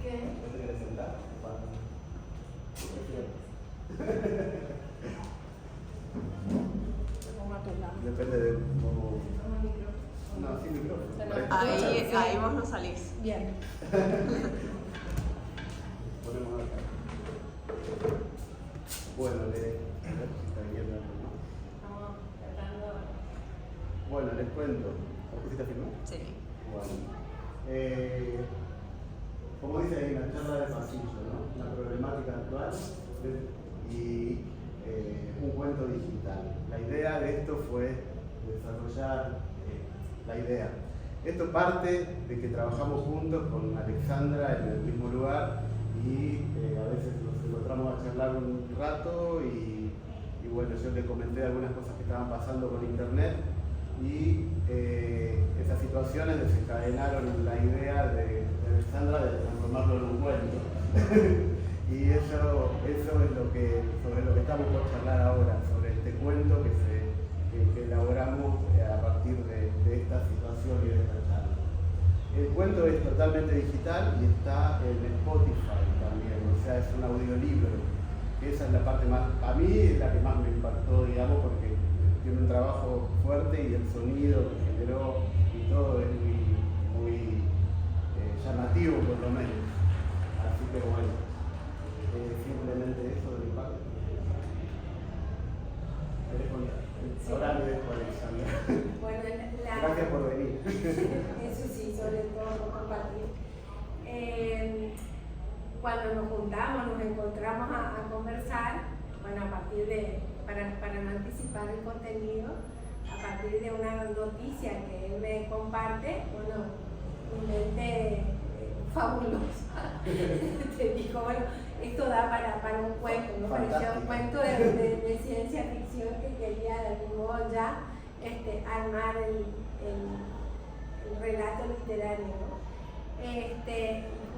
¿Qué? ¿No te quieres sentar? Depende de cómo... No, sin micrófono. Ahí vos no salís. Bien. Ponemos acá. Bueno, bueno, les cuento. ¿Pusiste a filmar? Sí. Bueno. Como dice ahí, la charla de pasillo, ¿no? La problemática actual y un cuento digital. La idea de esto fue desarrollar la idea. Esto parte de que trabajamos juntos con Alexandra en el mismo lugar y a veces nos encontramos a charlar un rato y bueno, yo le comenté algunas cosas que estaban pasando con internet y esas situaciones desencadenaron la idea de Alexandra de transformarlo en un cuento. Y eso es sobre lo que estamos por charlar ahora, sobre este cuento que elaboramos a partir de esta situación y de esta charla. El cuento es totalmente digital y está en Spotify también, o sea, es un audiolibro. Esa es la parte más, a mí es la que más me impactó, digamos, porque tiene un trabajo fuerte y el sonido que generó y todo es muy llamativo por lo menos. Así que bueno, simplemente eso de mi parte. Ahora me dejo, Alexandra. Bueno, Gracias por venir. Eso sí, sobre todo por compartir. Cuando nos juntamos, nos encontramos a conversar, bueno, a partir de, para no anticipar el contenido, a partir de una noticia que él me comparte, bueno, un mente fabulosa. Te dijo, bueno, esto da para un cuento, ¿no? Parecía un cuento de ciencia ficción que quería de algún modo ya armar el relato literario, ¿no?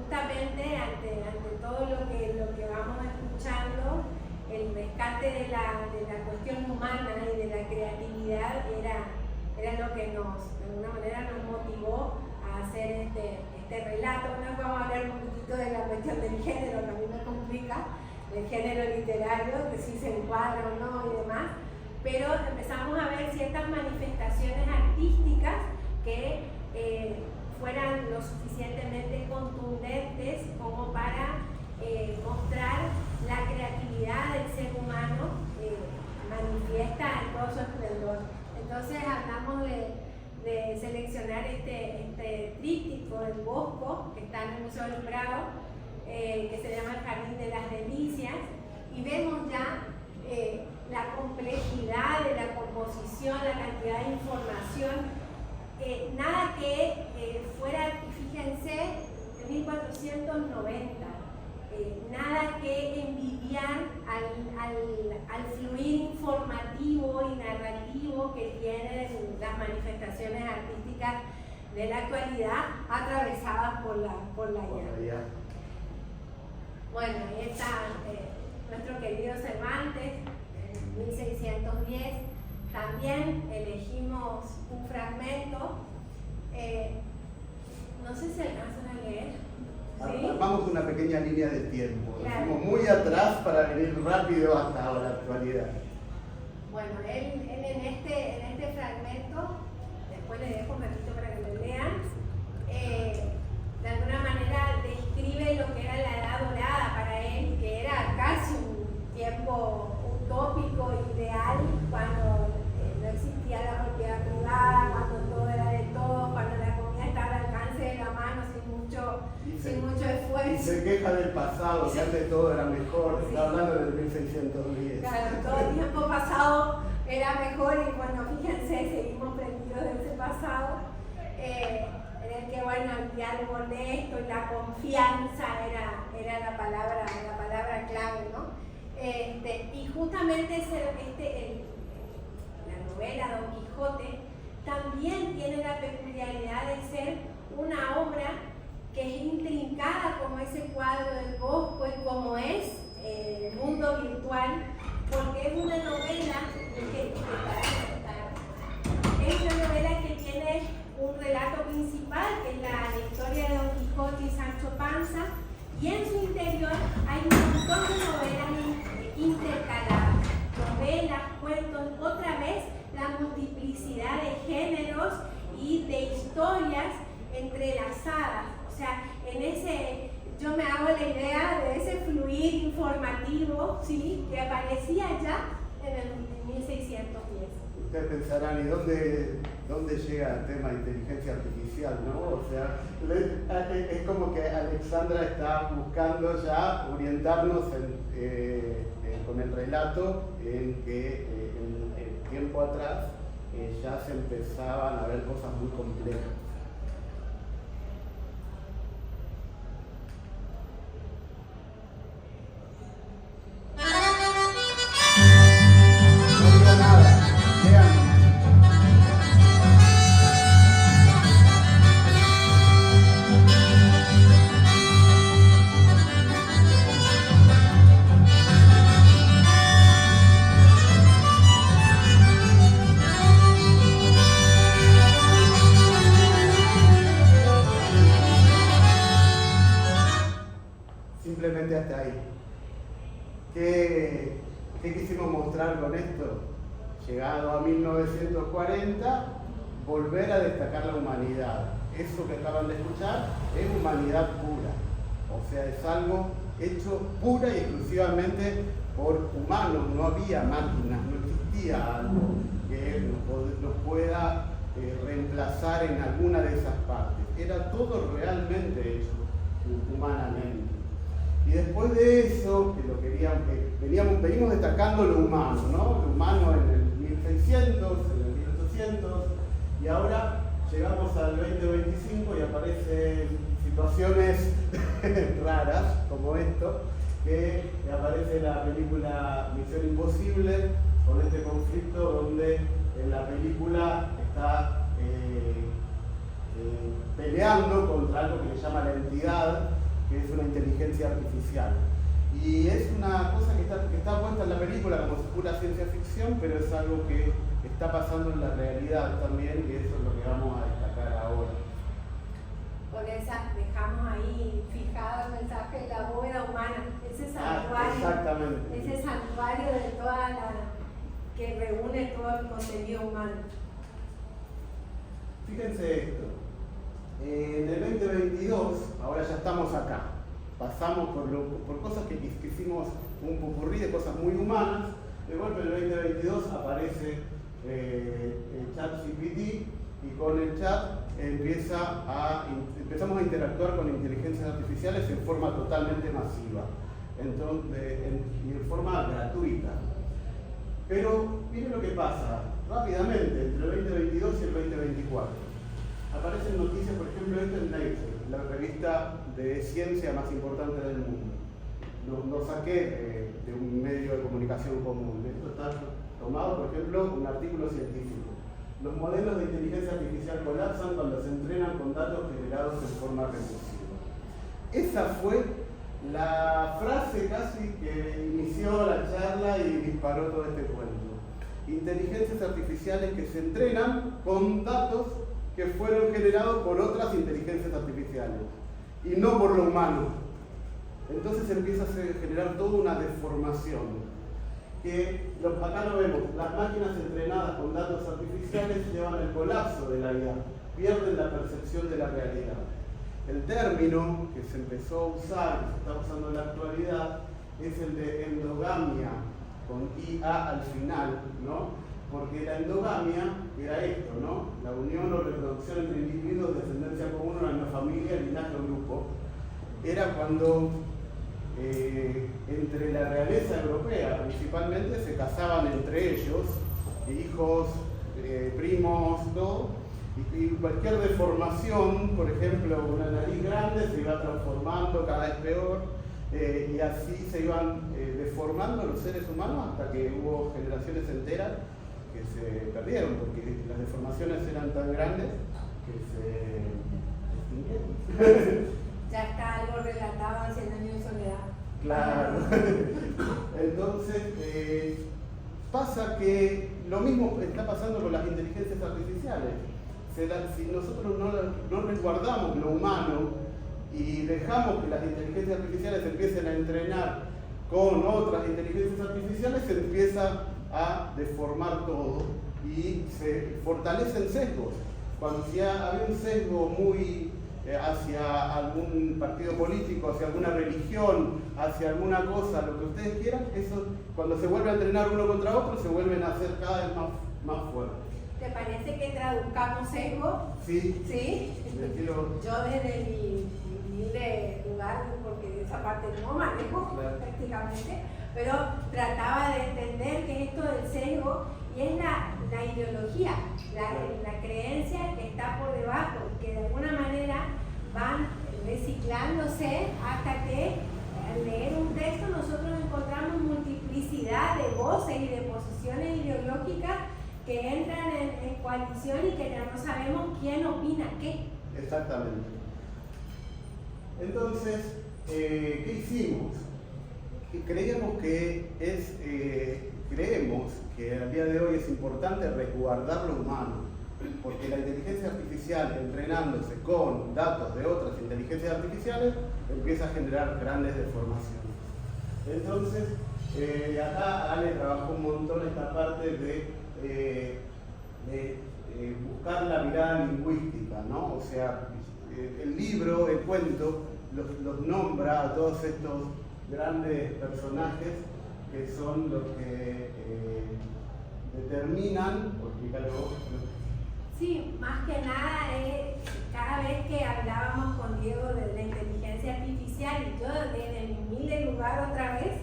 Justamente ante todo lo que vamos escuchando, el rescate de la cuestión humana y de la creatividad era lo que de alguna manera nos motivó a hacer este relato. Bueno, vamos a hablar un poquito de la cuestión del género, que a mí me complica, el género literario, que si se encuadra o no y demás, pero empezamos a ver ciertas manifestaciones artísticas que fueran lo suficientemente contundentes como para mostrar la creatividad del ser humano manifiesta en todo su esplendor. Entonces hablamos de seleccionar este tríptico del Bosco, que está en el Museo del Prado, que se llama El Jardín de las Delicias, y vemos ya la complejidad de la composición, la cantidad de información. Nada que fuera, fíjense, en 1490, nada que envidiar al fluir informativo y narrativo que tienen las manifestaciones artísticas de la actualidad atravesadas por la IA. Bueno, ahí está nuestro querido Cervantes, en 1610. También elegimos un fragmento, no sé si alcanzan a leer. ¿Sí? Vamos una pequeña línea de tiempo, claro. Fuimos muy atrás para venir rápido hasta la actualidad. Bueno, él en este fragmento, después les dejo un ratito para que lo lean, de alguna manera describe lo que era la edad dorada para él, que era casi un tiempo utópico, ideal, cuando no existía la propiedad privada, cuando todo era de todos, cuando la comida estaba al alcance de la mano sin mucho esfuerzo. Y se queja del pasado, que antes todo era mejor, sí. Está hablando del 1610. Claro, todo el tiempo pasado era mejor y bueno, fíjense, seguimos prendidos de ese pasado, en el que bueno, el diálogo honesto y la confianza era la palabra clave, ¿no? Y justamente la novela Don Quijote también tiene la peculiaridad de ser una obra que es intrincada como ese cuadro del Bosco y como es el mundo virtual, porque es una novela que tiene un relato principal, que es la historia de Don Quijote y Y en su interior hay un montón de novelas intercaladas, novelas, cuentos, otra vez la multiplicidad de géneros y de historias entrelazadas. O sea, yo me hago la idea de ese fluir informativo, ¿sí?, que aparecía ya en el 1610. Ustedes pensarán, ¿y dónde llega el tema de inteligencia artificial, no? O sea, es como que Alexandra está buscando ya orientarnos con el relato en que en tiempo atrás ya se empezaban a ver cosas muy complejas. Simplemente hasta ahí. ¿Qué quisimos mostrar con esto? Llegado a 1940, volver a destacar la humanidad. Eso que acaban de escuchar es humanidad pura. O sea, es algo hecho pura y exclusivamente por humanos. No había máquinas, no existía algo que nos pueda reemplazar en alguna de esas partes. Era todo realmente hecho humanamente. Y después de eso, venimos destacando lo humano, ¿no? Lo humano en el 1600, en el 1800, y ahora llegamos al 2025 y aparecen situaciones raras como esto, que aparece la película Misión Imposible, con este conflicto donde en la película está peleando contra algo que le llama la entidad, que es una inteligencia artificial. Y es una cosa que está puesta en la película como si fuera ciencia ficción, pero es algo que está pasando en la realidad también, y eso es lo que vamos a destacar ahora. Por eso dejamos ahí fijado el mensaje de la bóveda humana, ese santuario, ese santuario de que reúne todo el contenido humano. Fíjense esto. En el 2022, ahora ya estamos acá, pasamos por cosas que hicimos un popurrí de cosas muy humanas. De golpe en el 2022 aparece el chat GPT, y con el chat empezamos a interactuar con inteligencias artificiales en forma totalmente masiva, y en forma gratuita. Pero miren lo que pasa rápidamente entre el 2022 y el 2024. Aparecen noticias, por ejemplo, esto en Nature, la revista de ciencia más importante del mundo. Lo saqué de un medio de comunicación común. Esto está tomado, por ejemplo, un artículo científico. Los modelos de inteligencia artificial colapsan cuando se entrenan con datos generados en forma recursiva. Esa fue la frase casi que inició la charla y disparó todo este cuento. Inteligencias artificiales que se entrenan con datos que fueron generados por otras inteligencias artificiales y no por lo humano. Entonces empieza a generar toda una deformación. Acá lo vemos, las máquinas entrenadas con datos artificiales llevan al colapso de la IA, pierden la percepción de la realidad. El término que se empezó a usar, que se está usando en la actualidad, es el de endogamia, con IA al final, ¿no? Porque la endogamia era esto, ¿no? La unión o reproducción entre individuos de descendencia común, una misma familia, linaje o grupo. Era cuando entre la realeza europea principalmente se casaban entre ellos, hijos, primos, todo, y cualquier deformación, por ejemplo, una nariz grande se iba transformando cada vez peor, y así se iban deformando los seres humanos hasta que hubo generaciones enteras que se perdieron, porque las deformaciones eran tan grandes que se extinguieron. Ya está algo relatado en 100 años de soledad. Claro. Entonces, pasa que lo mismo está pasando con las inteligencias artificiales. Si nosotros no resguardamos lo humano y dejamos que las inteligencias artificiales empiecen a entrenar con otras inteligencias artificiales, se empieza a deformar todo y se fortalecen sesgos. Cuando si había un sesgo muy hacia algún partido político, hacia alguna religión, hacia alguna cosa, lo que ustedes quieran, eso cuando se vuelve a entrenar uno contra otro se vuelven a hacer cada vez más fuertes. ¿Te parece que traduzcamos sesgo? Sí. ¿Sí? Yo desde mi humilde lugar, porque esa parte no manejo prácticamente, pero trataba de entender que esto del sesgo y es la ideología, la creencia que está por debajo, que de alguna manera van reciclándose hasta que al leer un texto nosotros encontramos multiplicidad de voces y de posiciones ideológicas que entran en coalición y que ya no sabemos quién opina qué. Exactamente. Entonces, ¿qué hicimos? Creemos que al día de hoy es importante resguardar lo humano, porque la inteligencia artificial, entrenándose con datos de otras inteligencias artificiales, empieza a generar grandes deformaciones. Entonces, acá Ale trabajó un montón esta parte de buscar la mirada lingüística, ¿no? O sea, el libro, el cuento, los nombra a todos estos grandes personajes que son los que determinan, por explicarlo vos. Sí, más que nada, cada vez que hablábamos con Diego de la inteligencia artificial, y yo desde mi humilde lugar otra vez,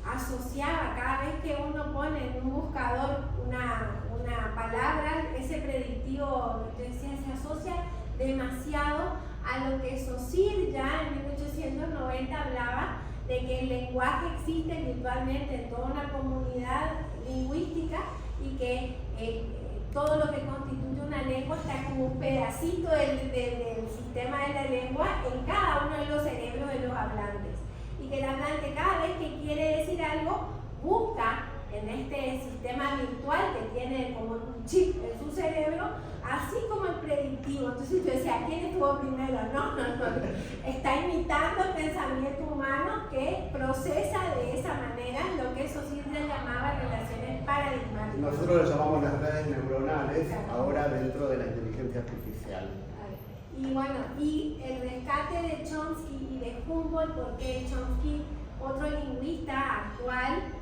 asociaba cada vez que uno pone en un buscador una palabra, ese predictivo, yo decía, se asocia demasiado a lo que Saussure ya en 1890 hablaba de que el lenguaje existe virtualmente en toda una comunidad lingüística y que todo lo que constituye una lengua está como un pedacito del sistema de la lengua en cada uno de los cerebros de los hablantes. Y que el hablante cada vez que quiere decir algo busca en este sistema virtual que tiene como un chip en su cerebro, así como el predictivo. Entonces yo decía, ¿quién estuvo primero? No. Está imitando el pensamiento humano que procesa de esa manera lo que Saussure llamaba relaciones paradigmáticas. Nosotros lo llamamos las redes neuronales, ahora dentro de la inteligencia artificial. Y bueno, y el rescate de Chomsky y de Humboldt, porque Chomsky, otro lingüista actual,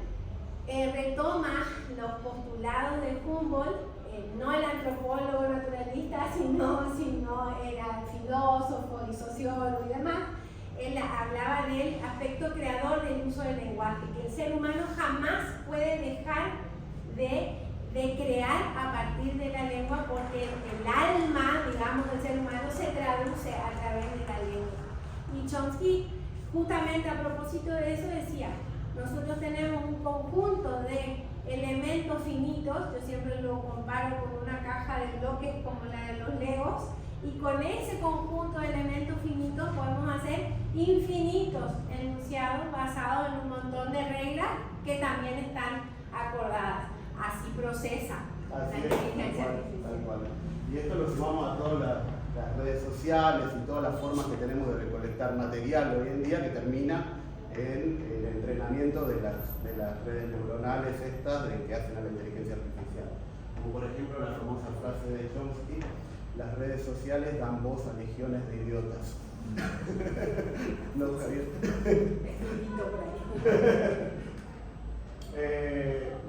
retoma los postulados de Humboldt, no el antropólogo naturalista, sino era filósofo y sociólogo y demás. Él hablaba del aspecto creador del uso del lenguaje, que el ser humano jamás puede dejar de crear a partir de la lengua, porque el alma, digamos, del ser humano se traduce a través de la lengua. Y Chomsky, justamente a propósito de eso, decía, nosotros tenemos un conjunto de elementos finitos, yo siempre lo comparo con una caja de bloques como la de los Legos, y con ese conjunto de elementos finitos podemos hacer infinitos enunciados basados en un montón de reglas que también están acordadas. Así procesa la inteligencia artificial. Tal cual. Y esto lo sumamos a todas las redes sociales y todas las formas que tenemos de recolectar material hoy en día, que termina en el entrenamiento de las redes neuronales estas que hacen a la inteligencia artificial. Como por ejemplo la famosa frase de Chomsky, las redes sociales dan voz a legiones de idiotas. ¿No, Javier?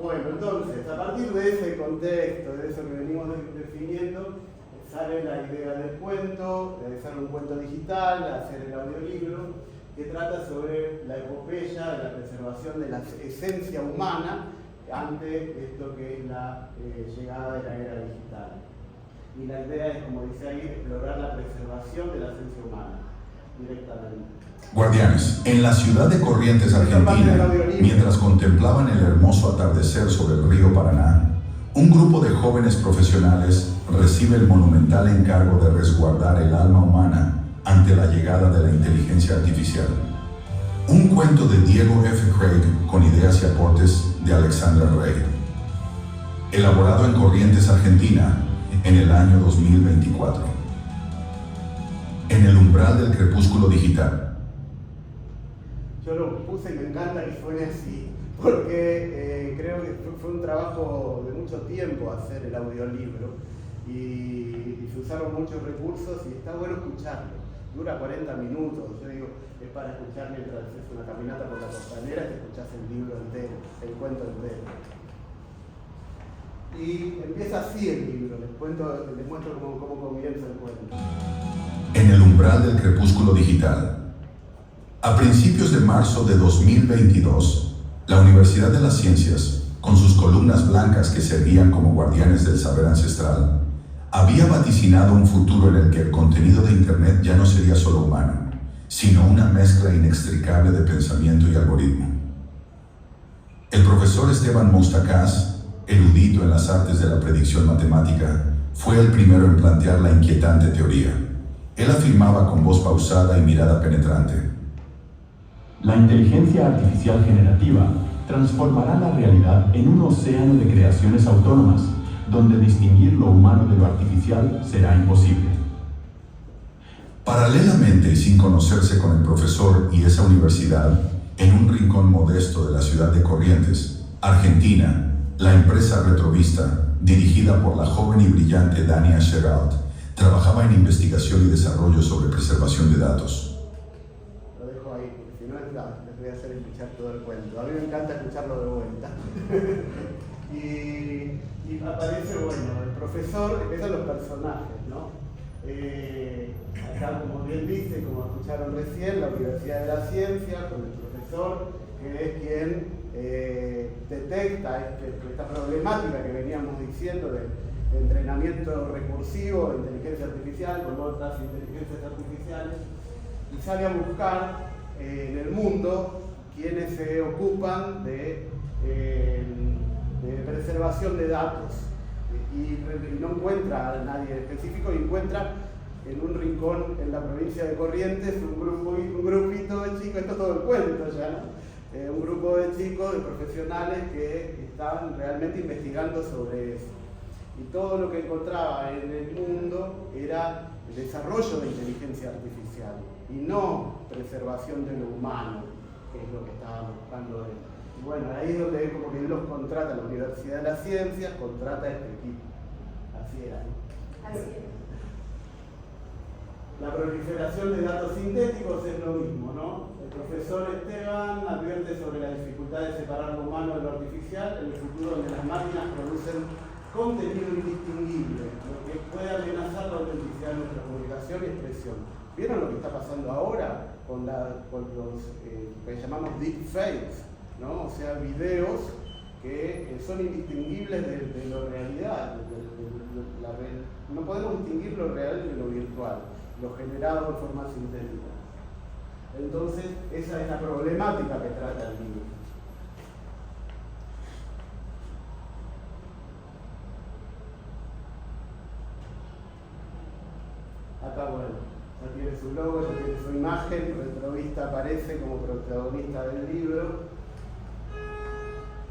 Bueno, entonces, a partir de ese contexto, de eso que venimos definiendo, sale la idea del cuento, de hacer un cuento digital, de hacer el audiolibro, que trata sobre la epopeya de la preservación de la esencia humana ante esto que es la llegada de la era digital. Y la idea es, como dice ahí, explorar la preservación de la esencia humana directamente. Guardianes, en la ciudad de Corrientes, Argentina, mientras contemplaban el hermoso atardecer sobre el río Paraná, un grupo de jóvenes profesionales recibe el monumental encargo de resguardar el alma humana ante la llegada de la inteligencia artificial. Un cuento de Diego F. Craig con ideas y aportes de Alexandra Rey. Elaborado en Corrientes, Argentina, en el año 2024. En el umbral umbral del crepúsculo digital. Yo lo puse y me encanta que suene así, porque creo que fue un trabajo de mucho tiempo hacer el audiolibro y se usaron muchos recursos y está bueno escucharlo. Dura 40 minutos, yo digo, es para escuchar mientras haces una caminata por la costanera y escuchás el libro entero, el cuento entero. Y empieza así el libro, les muestro cómo comienza el cuento. En el umbral del crepúsculo digital. A principios de marzo de 2022, la Universidad de las Ciencias, con sus columnas blancas que servían como guardianes del saber ancestral, había vaticinado un futuro en el que el contenido de Internet ya no sería solo humano, sino una mezcla inextricable de pensamiento y algoritmo. El profesor Esteban Moustakás, erudito en las artes de la predicción matemática, fue el primero en plantear la inquietante teoría. Él afirmaba con voz pausada y mirada penetrante: la inteligencia artificial generativa transformará la realidad en un océano de creaciones autónomas, donde distinguir lo humano de lo artificial será imposible. Paralelamente y sin conocerse con el profesor y esa universidad, en un rincón modesto de la ciudad de Corrientes, Argentina, la empresa Retrovista, dirigida por la joven y brillante Dania Sherald, trabajaba en investigación y desarrollo sobre preservación de datos. Lo dejo ahí, porque si no les voy a hacer escuchar todo el cuento. A mí me encanta escucharlo de vuelta. y aparece, bueno, el profesor, empiezan los personajes, ¿no? Acá, como bien dice, como escucharon recién, la Universidad de las Ciencias, con el profesor, que es quien detecta esta problemática que veníamos diciendo de entrenamiento recursivo de inteligencia artificial con otras inteligencias artificiales, y sale a buscar en el mundo quienes se ocupan de preservación de datos, y no encuentra a nadie específico, y encuentra en un rincón en la provincia de Corrientes un grupito de chicos, esto es todo el cuento ya, ¿no? Un grupo de chicos, de profesionales que estaban realmente investigando sobre eso. Y todo lo que encontraba en el mundo era el desarrollo de inteligencia artificial y no preservación de lo humano, que es lo que estaban buscando él. Y bueno, ahí es donde como que él los contrata, la Universidad de las Ciencias contrata a este equipo. Así era, ¿no? Así es. La proliferación de datos sintéticos es lo mismo, ¿no? El profesor Esteban advierte sobre la dificultad de separar lo humano de lo artificial en el futuro donde las máquinas producen contenido indistinguible, lo que puede amenazar la autenticidad de nuestra comunicación y expresión. ¿Vieron lo que está pasando ahora con los que llamamos deepfakes, ¿no? O sea, videos que son indistinguibles de la realidad. No podemos distinguir lo real de lo virtual, lo generado de forma sintética. Entonces, esa es la problemática que trata el libro. Acá, bueno, ya tiene su logo, ya tiene su imagen, Retrovista aparece como protagonista del libro.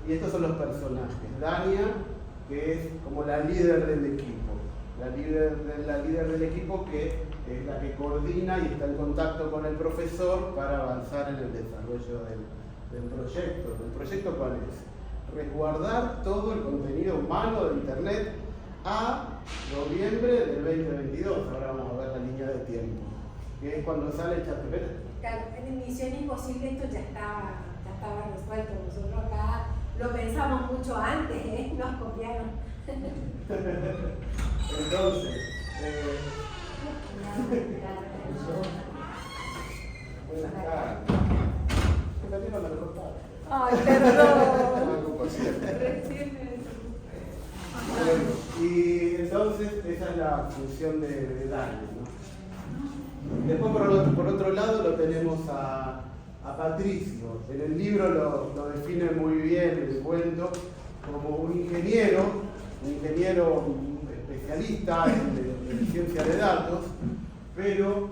Y estos son los personajes. Dania, que es como la líder del equipo. La líder del equipo que es la que coordina y está en contacto con el profesor para avanzar en el desarrollo del proyecto. ¿El proyecto cuál es? Resguardar todo el contenido humano de Internet a noviembre del 2022. Ahora vamos a ver la línea de tiempo, que es cuando sale ChatGPT. Claro, en Misión Imposible esto ya estaba resuelto. Nosotros acá lo pensamos mucho antes, nos copiaron. Entonces, buenas tardes. ¿Qué tal la mejor parte? Ay, perdón. Y entonces esa es la función de Dani, ¿no? Después por otro lado lo tenemos a Patricio. En el libro lo define muy bien el cuento como un ingeniero especialista en ciencia de datos, pero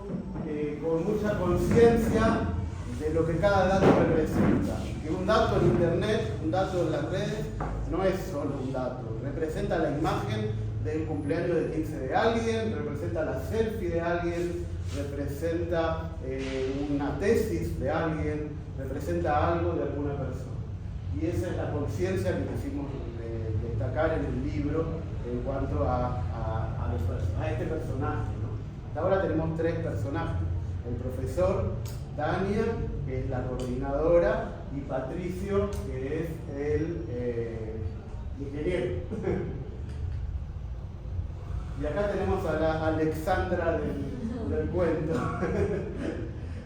con mucha conciencia de lo que cada dato representa. Que un dato en Internet, un dato en las redes, no es solo un dato, representa la imagen del cumpleaños de 15 de alguien, representa la selfie de alguien, representa una tesis de alguien, representa algo de alguna persona. Y esa es la conciencia que quisimos destacar en el libro en cuanto a este personaje, ¿no? Hasta ahora tenemos 3 personajes: el profesor, Tania, que es la coordinadora, y Patricio, que es el ingeniero. Y acá tenemos a la Alexandra del cuento.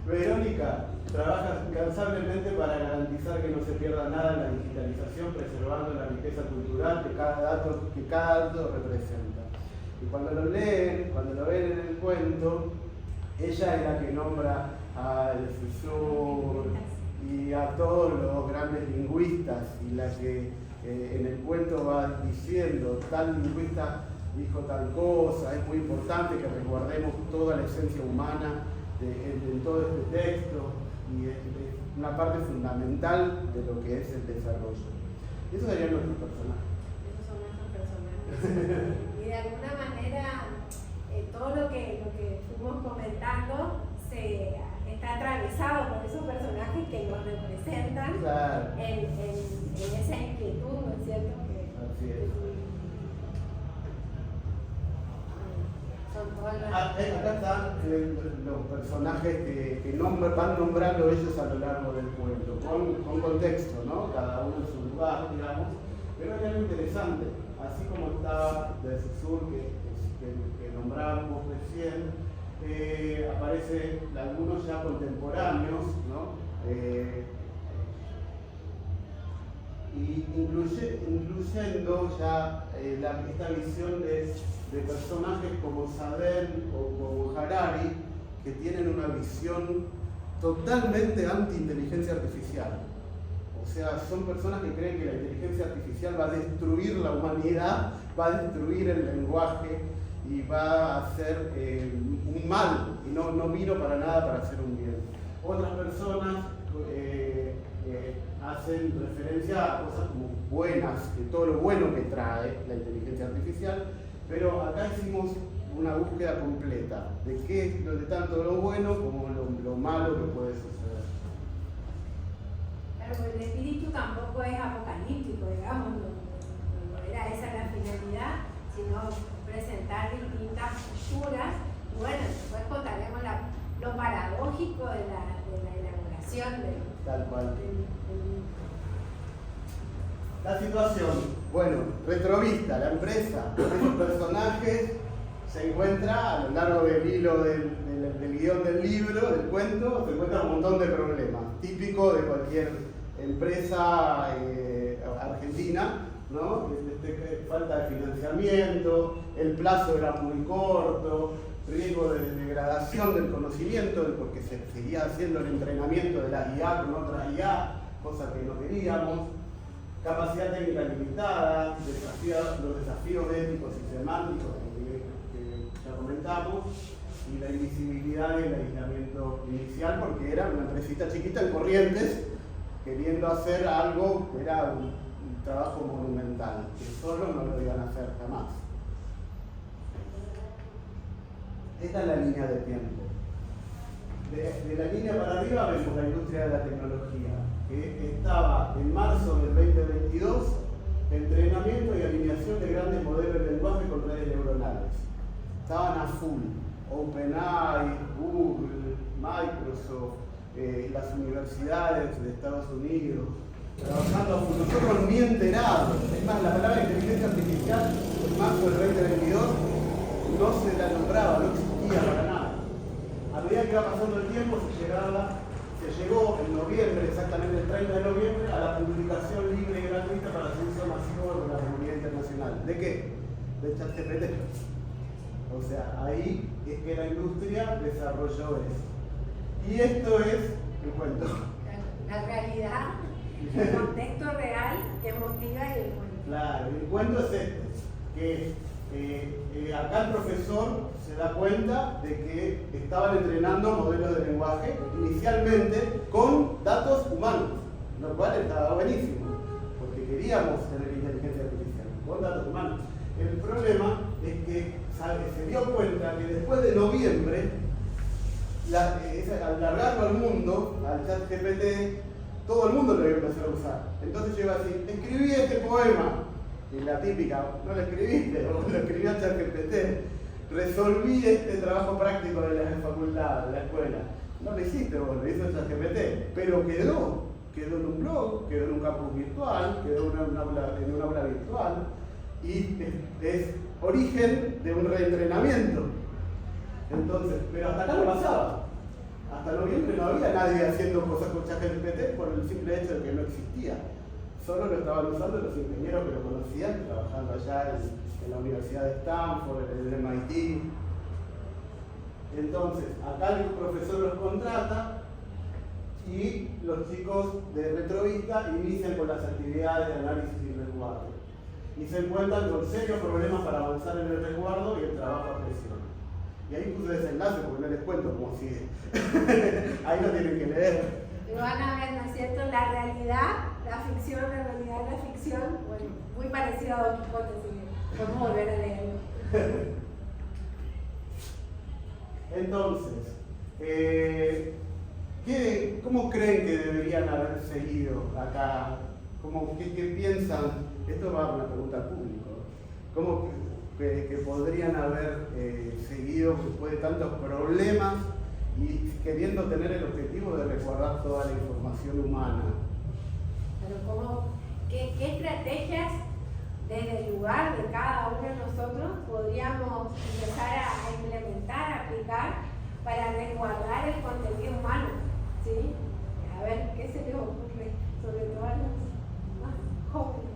Verónica trabaja incansablemente para garantizar que no se pierda nada en la digitalización, preservando la riqueza cultural que cada dato representa. Y cuando lo leen, cuando lo ven en el cuento, ella es la que nombra a El Saussure y a todos los grandes lingüistas, y la que en el cuento va diciendo: tal lingüista dijo tal cosa. Es muy importante que resguardemos toda la esencia humana en todo este texto, y es una parte fundamental de lo que es el desarrollo. Y eso sería nuestro personaje. Esos son nuestros personajes. Y de alguna manera todo lo que fuimos comentando está atravesado por esos personajes que nos representan, claro, en esa inquietud, ¿no es cierto? Así es. Acá están los personajes que van nombrando ellos a lo largo del cuento, con contexto, ¿no? Cada uno en su lugar, digamos. Pero hay algo interesante, así como está de Saussure que nombramos recién, aparecen algunos ya contemporáneos, ¿no? Y incluyendo ya esta visión de personajes como Sadel o como Harari, que tienen una visión totalmente anti-inteligencia artificial. O sea, son personas que creen que la inteligencia artificial va a destruir la humanidad, va a destruir el lenguaje y va a hacer un mal, y no vino para nada para hacer un bien. Otras personas hacen referencia a cosas como buenas, que todo lo bueno que trae la inteligencia artificial, pero acá hicimos una búsqueda completa de qué es de tanto lo bueno como lo malo que puede suceder. Claro, el espíritu tampoco es apocalíptico, digamos, no era esa la finalidad, sino presentar distintas posturas. Y bueno, después contaremos lo paradójico de la elaboración de tal cual. La situación, bueno, retrovista, la empresa, esos personajes se encuentra a lo largo del hilo del guión del libro, del cuento, se encuentra un montón de problemas, típico de cualquier empresa argentina, ¿no? Falta de financiamiento, el plazo era muy corto, riesgo de degradación del conocimiento, porque se seguía haciendo el entrenamiento de la IA con otra IA, cosa que no queríamos, capacidad técnica limitada, los desafíos éticos y semánticos que ya comentamos, y la invisibilidad y el aislamiento inicial, porque era una empresita chiquita en Corrientes, queriendo hacer algo que era un trabajo monumental, que solo no lo iban a hacer jamás. Esta es la línea de tiempo. De la línea para arriba vemos la industria de la tecnología, que estaba en marzo del 2022, entrenamiento y alineación de grandes modelos de lenguaje con redes neuronales. Estaban a full. OpenAI, Google, Microsoft, las universidades de Estados Unidos, trabajando a full. Nosotros ni enterados. Es más, la palabra inteligencia artificial en marzo del 2022 no se la nombraba, no existía para nada. A medida que iba pasando el tiempo se llegó en noviembre, exactamente el 30 de noviembre, a la publicación libre y gratuita para el uso masivo de la comunidad internacional. ¿De qué? De ChatGPT. O sea, ahí es que la industria desarrolló eso. Y esto es el cuento. La realidad, el contexto real que motiva el cuento. Claro, el cuento es este, que acá el profesor se da cuenta de que estaban entrenando modelos de lenguaje inicialmente con datos humanos, lo cual estaba buenísimo, porque queríamos tener inteligencia artificial con datos humanos. El problema es que se dio cuenta que después de noviembre, al largarlo al mundo, al ChatGPT, todo el mundo lo iba a empezar a usar. Entonces yo iba a decir, escribí este poema, y la típica, no lo escribiste, o lo escribió al ChatGPT, resolví este trabajo práctico de la facultad, de la escuela. No lo hiciste vos, lo hizo el ChatGPT, pero quedó en un blog, quedó en un campus virtual, quedó en un aula virtual, y es origen de un reentrenamiento. Entonces, pero hasta acá no pasaba. Hasta noviembre no había nadie haciendo cosas con ChatGPT por el simple hecho de que no existía. Solo lo estaban usando los ingenieros que lo conocían, trabajando allá en la Universidad de Stanford, en el MIT. Entonces, acá el profesor los contrata y los chicos de Retrovista inician con las actividades de análisis y resguardo. Y se encuentran con serios problemas para avanzar en el resguardo y el trabajo a presión. Y ahí puse ese enlace porque no les cuento cómo sigue. Ahí lo tienen que leer. Y van a ver, ¿no es cierto?, la realidad, la ficción, la realidad, la ficción, bueno, muy parecido a Don Quijote, así que podemos volver a leerlo. Entonces, ¿cómo creen que deberían haber seguido acá? ¿Qué piensan? Esto va a una pregunta al público. ¿Cómo que podrían haber seguido después de tantos problemas y queriendo tener el objetivo de resguardar toda la información humana? Pero ¿qué estrategias desde el lugar de cada uno de nosotros podríamos empezar a implementar, a aplicar para resguardar el contenido humano? ¿Sí? A ver, ¿qué se les ocurre? Sobre todo a los más jóvenes.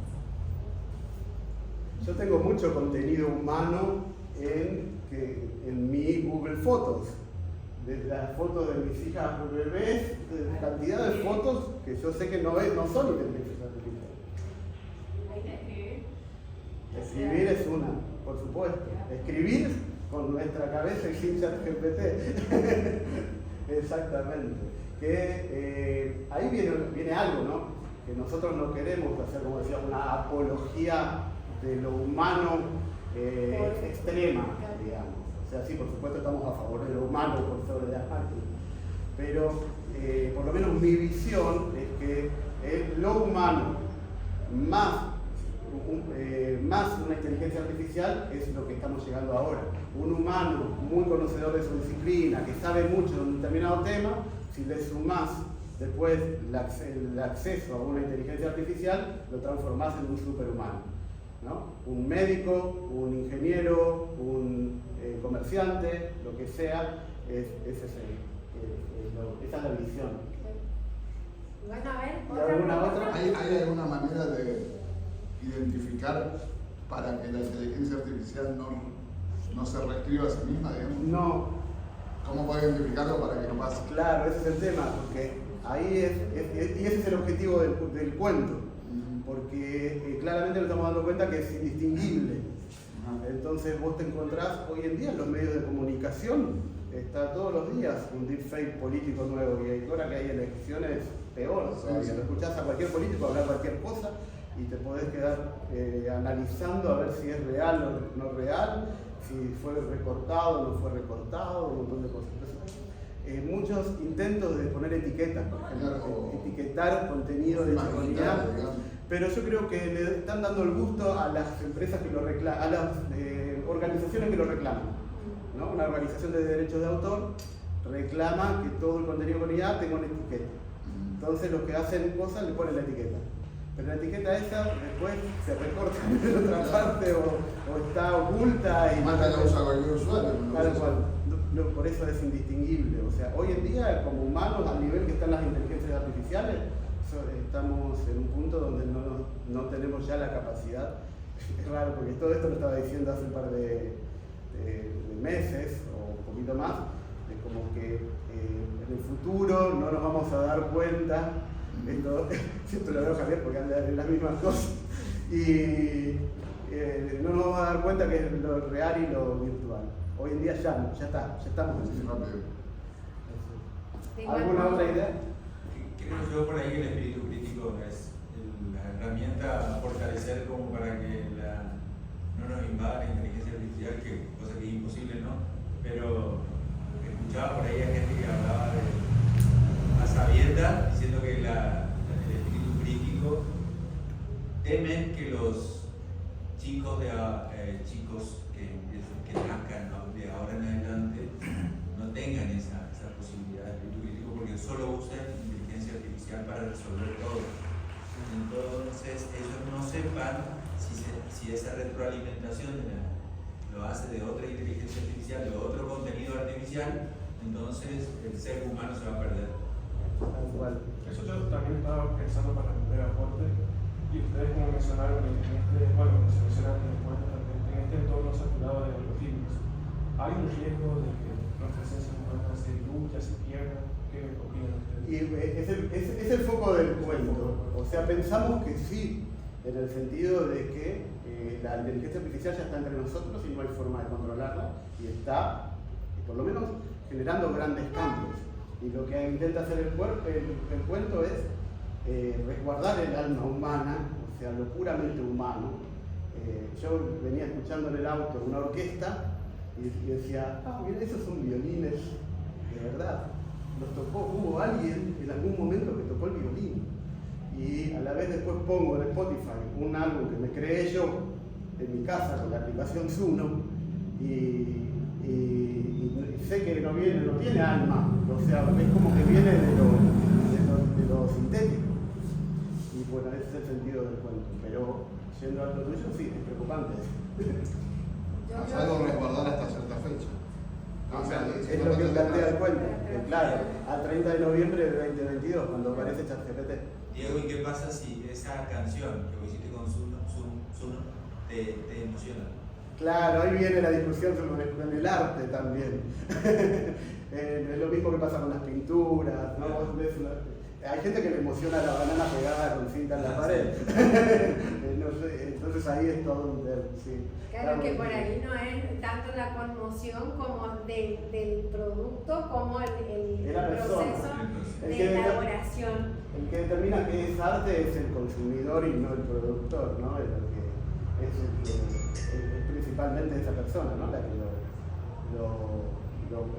Yo tengo mucho contenido humano en mi Google Fotos. De las fotos de mis hijas bebés, de cantidad de fotos que yo sé que no son inteligencia artificial. Hay que escribir. Escribir es una, por supuesto. Escribir con nuestra cabeza y sin ChatGPT. Exactamente. Que ahí viene algo, ¿no? Que nosotros no queremos hacer, como decía, una apología de lo humano extrema, digamos. O sea, sí, por supuesto estamos a favor de lo humano por sobre las máquinas. Pero por lo menos mi visión es que lo humano más una inteligencia artificial es lo que estamos llegando ahora. Un humano muy conocedor de su disciplina, que sabe mucho de un determinado tema, si le sumás después el acceso a una inteligencia artificial, lo transformás en un superhumano, ¿no? Un médico, un ingeniero, un comerciante, lo que sea, esa es la visión. Bueno, a ver, ¿Y alguna otra? ¿Hay alguna manera de identificar para que la inteligencia artificial no se reescriba a sí misma, digamos? No. ¿Cómo puede identificarlo para que no pase? Claro, ese es el tema, porque ahí y ese es el objetivo del cuento, porque claramente nos estamos dando cuenta que es indistinguible. Entonces vos te encontrás hoy en día en los medios de comunicación, está todos los días un deepfake político nuevo, y ahora que hay elecciones, peor. Sí. Lo escuchás a cualquier político hablar cualquier cosa y te podés quedar analizando a ver si es real o no real, si fue recortado o no fue recortado, un montón de cosas. Entonces, muchos intentos de poner etiquetas, por ejemplo, etiquetar contenido de comunidad, pero yo creo que le están dando el gusto a las empresas que lo reclaman, a las organizaciones que lo reclaman, ¿no? Una organización de derechos de autor reclama que todo el contenido de comunidad tenga una etiqueta. Entonces los que hacen cosas le ponen la etiqueta. Pero la etiqueta esa después se recorta en otra parte o está oculta y Más la usa cualquier usuario. Tal cual. Por eso es indistinguible. O sea, hoy en día, como humanos, al nivel que están las inteligencias artificiales, estamos en un punto donde no tenemos ya la capacidad. Es raro, porque todo esto lo estaba diciendo hace un par de meses o un poquito más, de como que en el futuro no nos vamos a dar cuenta. Esto, siempre lo veo a Javier porque anda en las mismas cosas. Y no nos vamos a dar cuenta que es lo real y lo virtual. Hoy en día ya estamos en ese rápido. ¿Alguna otra idea? Creo yo por ahí que el espíritu crítico es la herramienta a fortalecer como para que no nos invada la inteligencia artificial, cosa que es imposible, ¿no? Pero escuchaba por ahí a gente que hablaba a sabiendas, diciendo que el espíritu crítico temen que los chicos que nazcan, ¿no?, de ahora en adelante no tengan esa posibilidad de espíritu crítico, porque solo usan inteligencia artificial para resolver todo. Entonces ellos no sepan si esa retroalimentación lo hace de otra inteligencia artificial, de otro contenido artificial, entonces el ser humano se va a perder. Eso yo también estaba pensando para el aporte, y ustedes como mencionaron se mencionan en el cuento también, en este entorno saturado de algoritmos, ¿hay un riesgo de que nuestra esencia humana se diluya, se pierda? ¿Qué opinan ustedes? Y es el foco del cuento. O sea, pensamos que sí, en el sentido de que la inteligencia artificial ya está entre nosotros y no hay forma de controlarla, y está, por lo menos, generando grandes cambios. Y lo que intenta hacer el cuento es resguardar el alma humana, o sea, lo puramente humano. Yo venía escuchando en el auto una orquesta y decía, mira, esos son violines de verdad. Hubo alguien en algún momento que tocó el violín. Y a la vez después pongo en Spotify un álbum que me creé yo en mi casa con la aplicación Zuno, y sé que no tiene alma, o sea, es como que viene de lo sintético. Y bueno, ese es el sentido del cuento, pero yendo a lo tuyo, sí, es preocupante. Es algo resguardar hasta cierta fecha. Es lo que plantea el cuento, que claro, al 30 de noviembre de 2022, cuando aparece ChatGPT. Diego, ¿y qué pasa si esa canción que vos hiciste con Zuno te emociona? Claro, ahí viene la discusión sobre el arte también. Es lo mismo que pasa con las pinturas, ¿no? Vos ves hay gente que le emociona la banana pegada con cinta en la pared. No sé, entonces ahí es todo un tema, sí. Claro que por ahí no es tanto la conmoción como del producto, como el proceso de elaboración. El que determina qué es arte es el consumidor y no el productor, ¿no? Es principalmente esa persona, ¿no? La que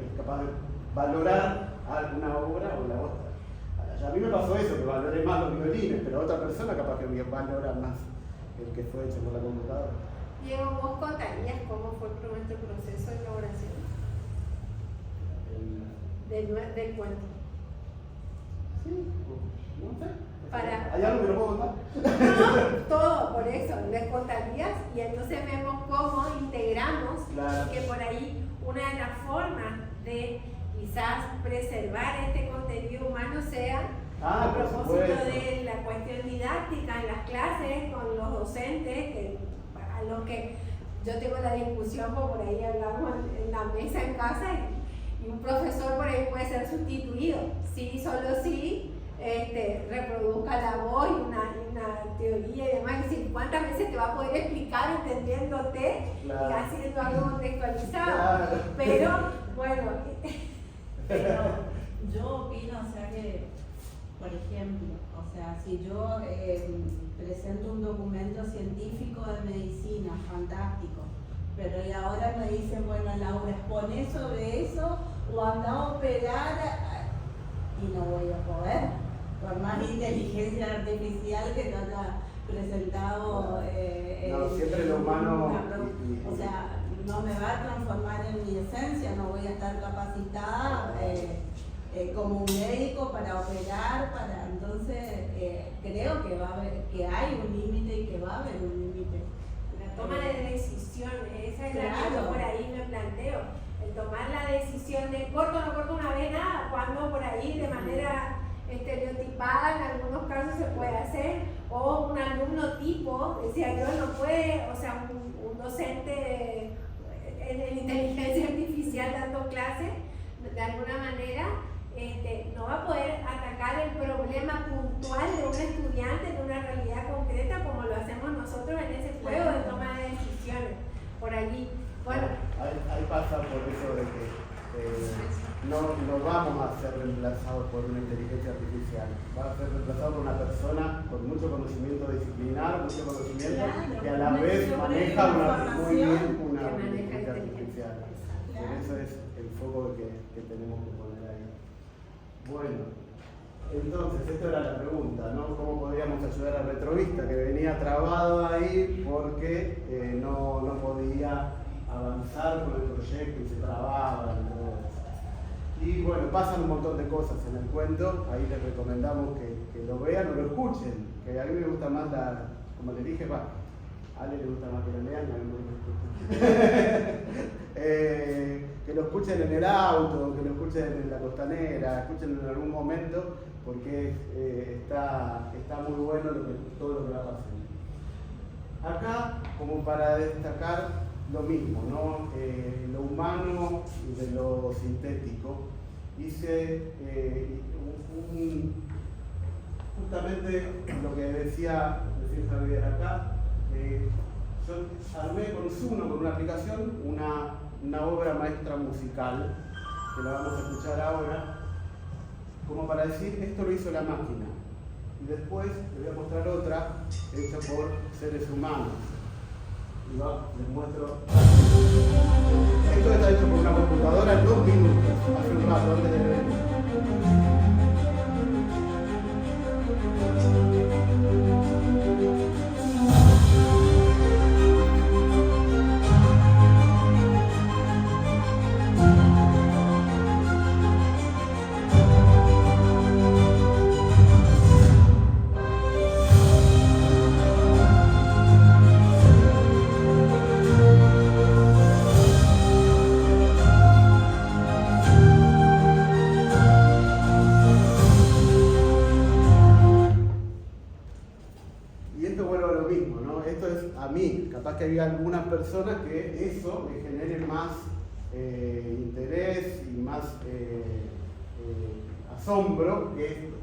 es capaz de valorar alguna obra o la otra. A mí me pasó eso, que valoré más los violines, pero otra persona capaz que valora más el que fue hecho por la computadora. Diego, ¿vos contarías cómo fue nuestro proceso de elaboración del cuento? Sí, no sé. ¿Hay algo que no puedo contar? No, todo, por eso, les contarías, y entonces vemos cómo integramos, claro. Que por ahí una de las formas de quizás preservar este contenido humano sea a propósito de la cuestión didáctica en las clases, con los docentes, a los que yo tengo la discusión, por ahí hablamos en la mesa en casa, y un profesor por ahí puede ser sustituido, sí, solo sí, reproduzca la voz y una teoría y demás, es decir, ¿cuántas veces te va a poder explicar entendiéndote, claro, y haciendo algo contextualizado? Claro. Pero, bueno... Pero yo opino, o sea que, por ejemplo, o sea, si yo presento un documento científico de medicina, fantástico, pero y ahora me dicen, bueno, Laura, exponé sobre eso o anda a operar, y no voy a poder, por más inteligencia artificial que no haya presentado. No, siempre lo humano. O sea, no me va a transformar en mi esencia, no voy a estar capacitada como un médico para operar, entonces creo que va a haber, que hay un límite y que va a haber un límite. La toma de decisiones, esa es la que yo por ahí me planteo, el tomar la decisión de corto o no corto una vena, cuando por ahí de manera estereotipada en algunos casos se puede hacer, o un alumno tipo, decía yo, no puede, o sea, un docente en inteligencia artificial dando clases, de alguna manera, no va a poder atacar el problema puntual de un estudiante en una realidad concreta como lo hacemos nosotros en ese juego de toma de decisiones. Por allí, bueno. Ahí pasa por eso de que no vamos a ser reemplazados por una inteligencia artificial. Va a ser reemplazado por una persona con mucho conocimiento disciplinar, mucho conocimiento, claro, que a la vez maneja muy bien una que maneja inteligencia inteligencia. artificial. Por eso es el foco que tenemos que poner ahí. Bueno, entonces, esto era la pregunta, ¿no? ¿Cómo podríamos ayudar a Retrovista, que venía trabado ahí porque no podía avanzar con el proyecto y se trababa y todo eso? Y bueno, pasan un montón de cosas en el cuento, ahí les recomendamos que lo vean o lo escuchen, que a mí me gusta más como les dije, a Ale le gusta más que lo lean, a mí me escuchen. Que lo escuchen en el auto, que lo escuchen en la costanera, escuchen en algún momento, porque está muy bueno todo lo que va pasando. Acá, como para destacar lo mismo, ¿no? Lo humano y de lo sintético, hice justamente lo que decía Javier acá. Yo armé con Zuno, con una aplicación, una obra maestra musical, que la vamos a escuchar ahora, como para decir, esto lo hizo la máquina. Y después les voy a mostrar otra, hecha por seres humanos. Y les muestro. Esto está hecho por una computadora en 2 minutos, hace un rato antes de venir. Capaz que había algunas personas que eso le genere más interés y más asombro que esto.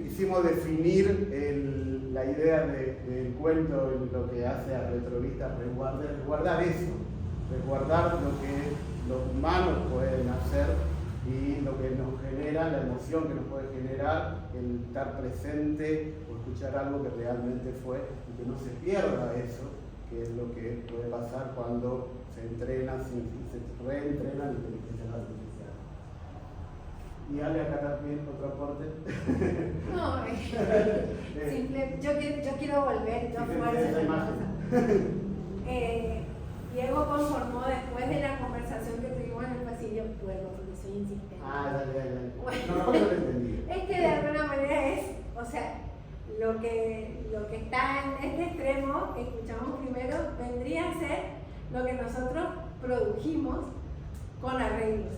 Quisimos definir la idea del cuento y lo que hace a Retrovista, resguardar eso, resguardar lo que los humanos pueden hacer y lo que nos genera, la emoción que nos puede generar el estar presente o escuchar algo que realmente fue y que no se pierda eso, que es lo que puede pasar cuando se entrena, se reentrena la inteligencia artificial. Y Ale, acá también otro aporte. No, simple, yo quiero volver, yo fuerzo la cosa. Diego conformó después de la conversación que tuvimos en el pasillo, vuelvo porque soy insistente. Dale. Bueno, No lo entendí. es que de alguna manera es, o sea, lo que está en este extremo que escuchamos primero vendría a ser lo que nosotros produjimos con arreglos.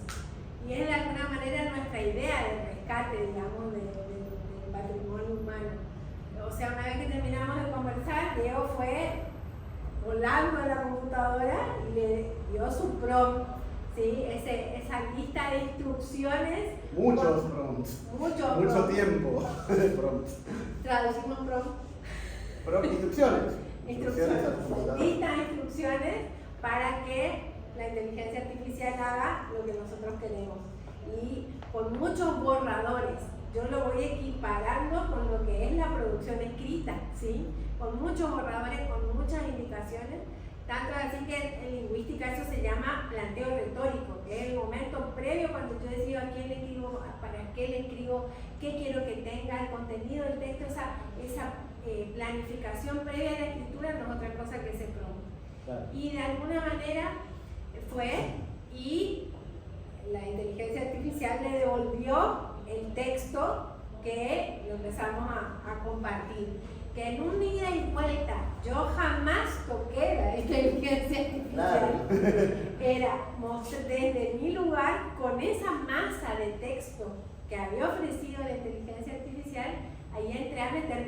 Y es de alguna manera nuestra idea de rescate, digamos, del patrimonio humano. O sea, una vez que terminamos de conversar, Diego fue volando a la computadora y le dio su prompt, ¿sí? Esa lista de instrucciones. Muchos prompts. Mucho tiempo de prompts. Traducimos prompt. Instrucciones. Lista de instrucciones para que la inteligencia artificial haga lo que nosotros queremos. Y con muchos borradores. Yo voy equiparando con lo que es la producción escrita, ¿sí? Con muchos borradores, con muchas indicaciones, tanto así que en lingüística eso se llama planteo retórico, que es el momento previo cuando yo decido a quién le escribo, para qué le escribo, qué quiero que tenga, el contenido del texto, esa planificación previa a la escritura no es otra cosa que ese prompt. Claro. Y de alguna manera y la inteligencia artificial le devolvió el texto que lo empezamos a compartir. Que en un ida y vuelta yo jamás toqué la inteligencia artificial. Era desde mi lugar, con esa masa de texto que había ofrecido la inteligencia artificial, ahí entré a meter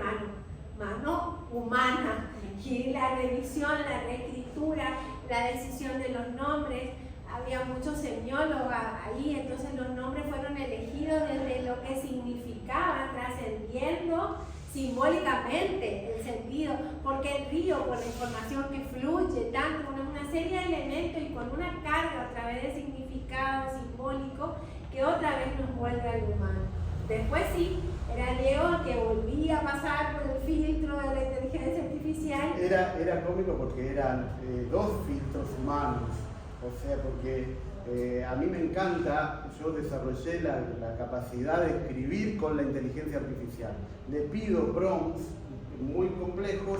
mano humana, y la revisión, la reescritura, la decisión de los nombres. Había muchos semiólogos ahí, entonces los nombres fueron elegidos desde lo que significaban, trascendiendo simbólicamente el sentido, porque el río, por la información que fluye, tanto con una serie de elementos y con una carga a través de significado simbólico que otra vez nos vuelve al humano. Después sí, era Diego que volvía a pasar por el filtro de la inteligencia artificial. Era cómico porque eran dos filtros humanos, o sea, porque a mí me encanta, yo desarrollé la capacidad de escribir con la inteligencia artificial. Le pido prompts muy complejos,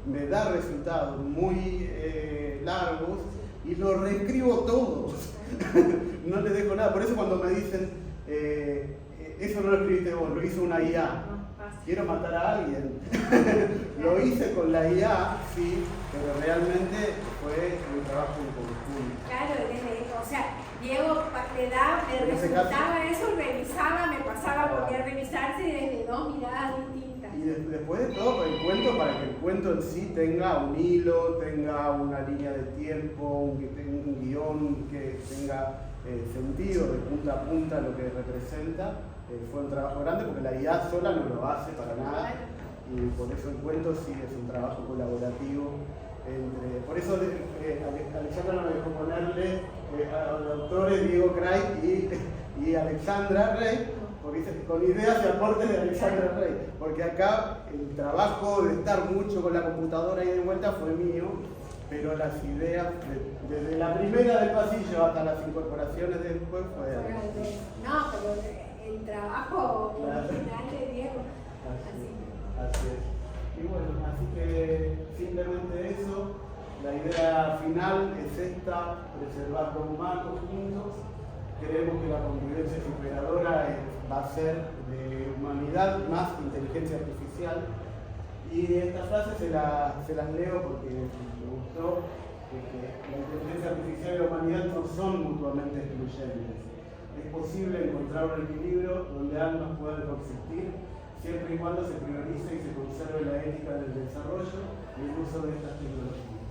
me da resultados muy largos y los reescribo todos. No le dejo nada. Por eso cuando me dicen, eso no lo escribiste vos, lo hizo una IA. Quiero matar a alguien. Lo hice con la IA, sí, pero realmente fue un trabajo en conjunto. Claro, o sea, Diego le resultaba eso, revisaba, me pasaba, volvía a revisarse desde dos miradas distintas. Y después de todo, el cuento, para que el cuento en sí tenga un hilo, tenga una línea de tiempo, un guión que tenga sentido de punta a punta lo que representa, fue un trabajo grande porque la IA sola no lo hace para nada, y por eso el cuento sí es un trabajo colaborativo. Por eso Alexandra nos dejó ponerle a los autores Diego Craig y Alexandra Rey, porque con ideas y aportes de Alexandra Rey, porque acá el trabajo de estar mucho con la computadora y de vuelta fue mío, pero las ideas, desde la primera del pasillo hasta las incorporaciones después fue de Alexandra. No, pero el trabajo original de Diego. Así es. Y bueno, así que simplemente eso. La idea final es esta, preservar lo humano juntos. Creemos que la convivencia superadora va a ser de humanidad más inteligencia artificial. Y estas frases se las leo porque me gustó, que la inteligencia artificial y la humanidad no son mutuamente excluyentes. Es posible encontrar un equilibrio donde ambas puedan coexistir, siempre y cuando se priorice y se conserve la ética del desarrollo y el uso de estas tecnologías.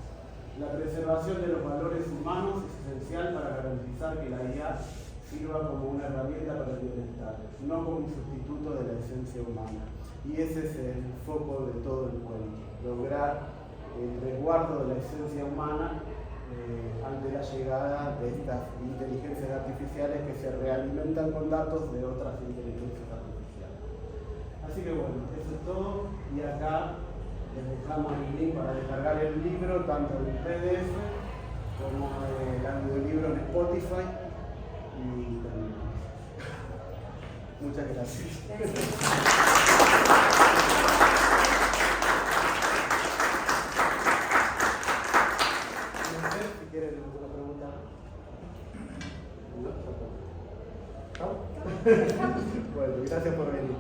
La preservación de los valores humanos es esencial para garantizar que la IA sirva como una herramienta para el bienestar, no como un sustituto de la esencia humana. Y ese es el foco de todo el cuento, lograr el resguardo de la esencia humana ante la llegada de estas inteligencias artificiales que se realimentan con datos de otras inteligencias artificiales. Así que bueno, eso es todo, y acá les dejamos el link para descargar el libro, tanto en PDF como el audiolibro en Spotify, y terminamos. Muchas gracias. Si quieren alguna pregunta. ¿No? Bueno, gracias por venir.